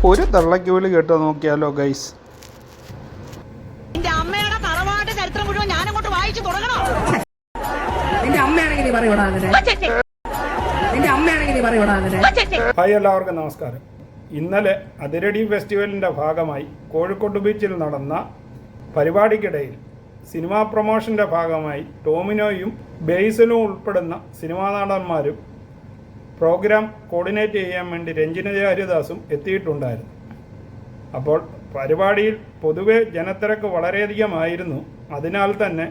ഒരു തള്ളയ്ക്ക് വിളി കേട്ടോ നോക്കിയാലോ ഗൈസ്. ഹായ്, എല്ലാവർക്കും നമസ്കാരം. ഇന്നലെ അതിരടി ഫെസ്റ്റിവലിൻ്റെ ഭാഗമായി കോഴിക്കോട് ബീച്ചിൽ നടന്ന പരിപാടിക്കിടയിൽ സിനിമാ പ്രൊമോഷൻ്റെ ഭാഗമായി ടോമിനോയും ബേസിലും ഉൾപ്പെടുന്ന സിനിമാ നടന്മാരും പ്രോഗ്രാം കോർഡിനേറ്റ് ചെയ്യാൻ വേണ്ടി രഞ്ജിനി ഹരിദാസും എത്തിയിട്ടുണ്ടായിരുന്നു. അപ്പോൾ പരിപാടിയിൽ പൊതുവെ ജനത്തിരക്ക് വളരെയധികമായിരുന്നു. അതിനാൽ തന്നെ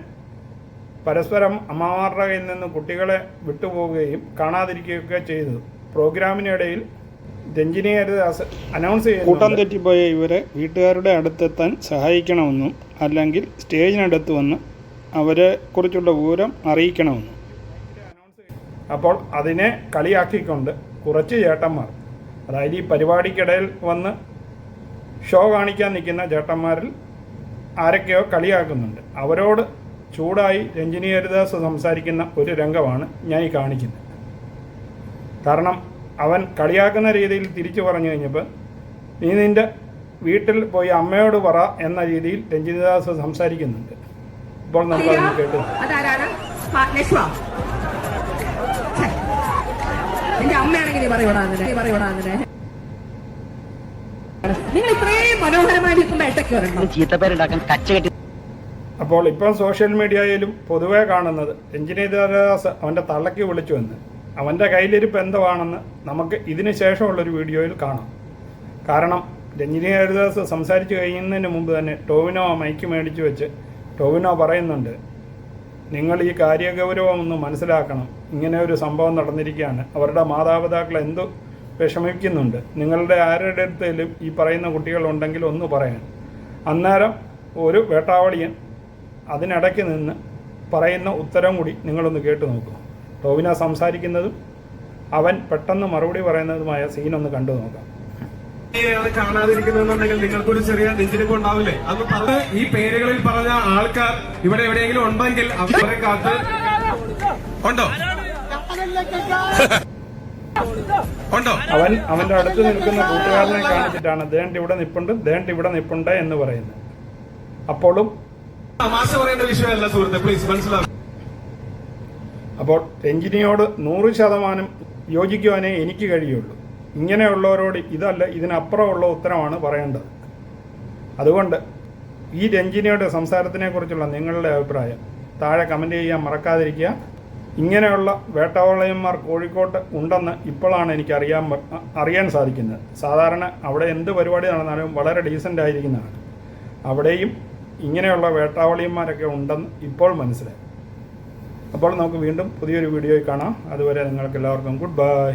പരസ്പരം അമ്മമാരുടെ കയ്യിൽ നിന്ന് കുട്ടികളെ വിട്ടുപോവുകയും കാണാതിരിക്കുകയൊക്കെ ചെയ്തു. പ്രോഗ്രാമിനിടയിൽ രഞ്ജിനി ഹരിദാസ് അനൗൺസ് ചെയ്തു, കൂട്ടം തെറ്റിപ്പോയ ഇവരെ വീട്ടുകാരുടെ അടുത്തെത്താൻ സഹായിക്കണമെന്നും അല്ലെങ്കിൽ സ്റ്റേജിനടുത്ത് വന്ന് അവരെ കുറിച്ചുള്ള വിവരം അറിയിക്കണമെന്നും. അപ്പോൾ അതിനെ കളിയാക്കിക്കൊണ്ട് കുറച്ച് ചേട്ടന്മാർ, അതായത് ഈ പരിപാടിക്കിടയിൽ വന്ന് ഷോ കാണിക്കാൻ നിൽക്കുന്ന ചേട്ടന്മാരിൽ ആരൊക്കെയോ കളിയാക്കുന്നുണ്ട്. അവരോട് ചൂടായി രഞ്ജിനി ഹരിദാസ് സംസാരിക്കുന്ന ഒരു രംഗമാണ് ഞാൻ ഈ കാണിക്കുന്നത്. കാരണം അവൻ കളിയാക്കുന്ന രീതിയിൽ തിരിച്ചു പറഞ്ഞു കഴിഞ്ഞപ്പോൾ, നീ നിൻ്റെ വീട്ടിൽ പോയി അമ്മയോട് പറ എന്ന രീതിയിൽ രഞ്ജിനി ഹരിദാസ് സംസാരിക്കുന്നുണ്ട്. ഇപ്പോൾ നമുക്കതൊന്ന് കേട്ടു. അപ്പോൾ ഇപ്പം സോഷ്യൽ മീഡിയയിലും പൊതുവെ കാണുന്നത് രഞ്ജിനി ഹരിദാസ് അവൻ്റെ തള്ളയ്ക്ക് വിളിച്ചു എന്ന്. അവൻ്റെ കയ്യിലിരിപ്പ് എന്താണെന്ന് നമുക്ക് ഇതിന് ശേഷമുള്ളൊരു വീഡിയോയിൽ കാണാം. കാരണം രഞ്ജിനി ഹരിദാസ് സംസാരിച്ച് കഴിയുന്നതിന് മുമ്പ് തന്നെ ടോവിനോ മൈക്ക് മേടിച്ച് വെച്ച് ടോവിനോ പറയുന്നുണ്ട്, നിങ്ങൾ ഈ കാര്യഗൗരവം ഒന്ന് മനസ്സിലാക്കണം, ഇങ്ങനെ ഒരു സംഭവം നടന്നിരിക്കുകയാണ്, അവരുടെ മാതാപിതാക്കൾ എന്തു വിഷമിക്കുന്നുണ്ട്, നിങ്ങളുടെ ആരുടെ അടുത്തേലും ഈ പറയുന്ന കുട്ടികളുണ്ടെങ്കിൽ ഒന്ന് പറയാൻ. അന്നേരം ഒരു വേട്ടാവളിയൻ അതിനിടയ്ക്ക് നിന്ന് പറയുന്ന ഉത്തരം കൂടി നിങ്ങളൊന്ന് കേട്ടു നോക്കൂ. ടോവിനോ സംസാരിക്കുന്നതും അവൻ പെട്ടെന്ന് മറുപടി പറയുന്നതുമായ സീനൊന്ന് കണ്ടു നോക്കാം. കാണാതിരിക്കുന്നുണ്ടെങ്കിൽ നിങ്ങൾക്കൊരു ചെറിയ നെഞ്ചിരിപ്പ് ഉണ്ടാവില്ലേ? അത് പറഞ്ഞ് ഈ പേരുകളിൽ പറഞ്ഞ ആൾക്കാർ ഇവിടെ എവിടെയെങ്കിലും ഉണ്ടെങ്കിൽ അവരെ കാത്ത് ഉണ്ടോ? അവൻ അവന്റെ അടുത്ത് നിൽക്കുന്ന കൂട്ടുകാരനെ കാണിച്ചിട്ടാണ് ദേണ്ട് ഇവിടെ നിപ്പുണ്ട് എന്ന് പറയുന്നത്. അപ്പോഴും തമാശ പറയേണ്ട വിഷയമല്ല സുഹൃത്തെ, പ്ലീസ് മനസ്സിലാവും. അപ്പോൾ രഞ്ജിനിയോട് 100% യോജിക്കുവാനേ എനിക്ക് കഴിയുള്ളൂ. ഇങ്ങനെയുള്ളവരോട് ഇതല്ല, ഇതിനപ്പുറമുള്ള ഉത്തരമാണ് പറയേണ്ടത്. അതുകൊണ്ട് ഈ രഞ്ജിനിയുടെ സംസാരത്തിനെക്കുറിച്ചുള്ള നിങ്ങളുടെ അഭിപ്രായം താഴെ കമൻറ്റ് ചെയ്യാൻ മറക്കാതിരിക്കുക. ഇങ്ങനെയുള്ള വേട്ടവാളയന്മാർ കോഴിക്കോട്ട് ഉണ്ടെന്ന് ഇപ്പോഴാണ് എനിക്ക് അറിയാൻ സാധിക്കുന്നത്. സാധാരണ അവിടെ എന്ത് പരിപാടി നടന്നാലും വളരെ ഡീസൻ്റ് ആയിരിക്കുന്നതാണ്. അവിടെയും ഇങ്ങനെയുള്ള വേട്ടാവളിയന്മാരൊക്കെ ഉണ്ടെന്ന് ഇപ്പോൾ മനസ്സിലായി. അപ്പോൾ നമുക്ക് വീണ്ടും പുതിയൊരു വീഡിയോയിൽ കാണാം. അതുവരെ നിങ്ങൾക്ക് എല്ലാവർക്കും ഗുഡ് ബൈ.